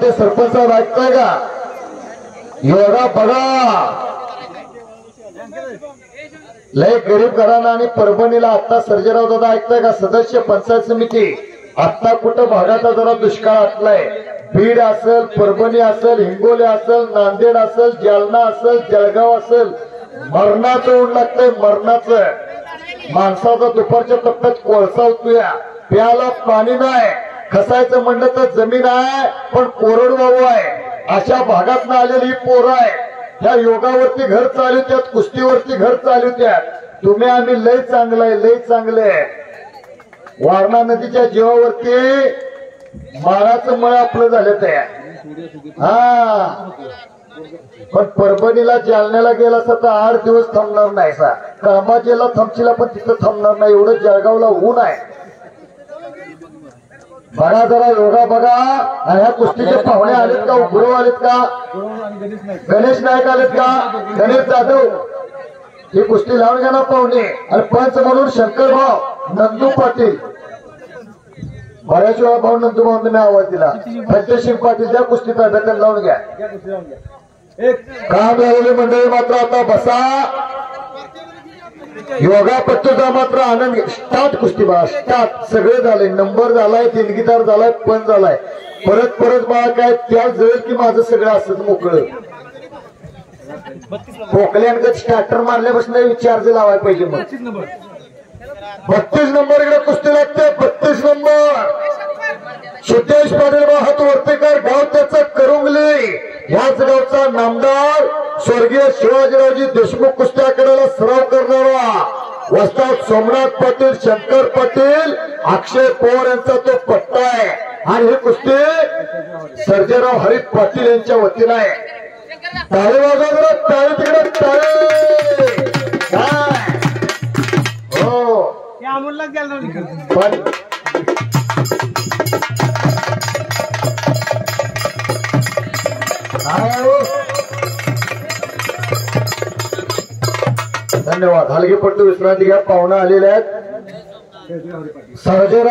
ते सरपंच ऐकताय का? योगा बघा, लय गरीब घराणा आणि परभणीला आता सर्जेराव दादा ऐकताय का? सदस्य पंचायत समिती आता कुठं भागाचा जरा दुष्काळ असलाय. बीड असेल, परभणी असेल, हिंगोली असेल, नांदेड असेल, जालना असेल, जळगाव असेल, मरणाचं ऊन लागतंय. मरणाचं माणसाचा दुपारच्या टप्प्यात कोळसा होतोय, प्यायला पाणी नाही, खसायचं म्हणलं तर जमीन आहे पण कोरडवाहू आहे. अशा भागात आलेली ही पोरं आहे. ह्या योगावरती घर चालवत्यात, कुस्तीवरती घर चालवत्यात. तुम्ही आम्ही लय चांगलं आहे, लय चांगलं आहे. वारणा नदीच्या जीवावरती माळाचं मळ आपलं झालं तयार. हा, पण परभणीला जालन्याला गेला असता तर 8 दिवस थांबणार नाही सा. कामाजीला थांबशीला पण तिथं थांबणार नाही, एवढं जळगावला ऊन आहे. बघा जरा योगा बघा. ह्या कुस्तीचे पाहुणे आलेत का? गुरु आलेत का? गणेश नाईक आलेत का? गणेश जाधव ही कुस्ती लावून घ्या ना पाहुणे. आणि पंच म्हणून शंकरभाऊ नंदू पाटील, बऱ्याच वेळा भाऊ नंदू भाऊ मी आवाज दिला. पंचशिंग पाटील त्या कुस्ती ताब्यात लावून घ्या. काम झालेली मंडळी मात्र आता बसा. योगापट्टूचा मात्र आनंद. स्टार्ट कुस्ती बघा, स्टार्ट. सगळे झाले, नंबर झालाय, देणगीदार झालाय, पण झालाय. परत परत मला काय त्या जळ की माझं सगळं असत मोकळं. पोकल्यांगत स्टार्टर मारल्यापासून विचार लावायला पाहिजे. मग 32 नंबर इकडे कुस्ती लागते. 32 नंबर सिद्धेश पाटील हात वर्तेकर, गाव त्याचं करुंगली. ह्याच गावचा नामदार स्वर्गीय शिवाजीरावजी देशमुख कुस्त्या करायला सराव करणारा वस्ताद सोमनाथ पाटील, शंकर पाटील, अक्षय पवार यांचा तो पट्टा आहे. आणि ही कुस्ती सर्जेराव हरीत पाटील यांच्या वतीनं आहे. टाळे वाजवा जरा, टाळे तिकडे टाळे. हो पण धन्यवाद. हलगीपट्टू विश्रांती घ्या, पाहुणा आलेले आहेत. सर्जेराव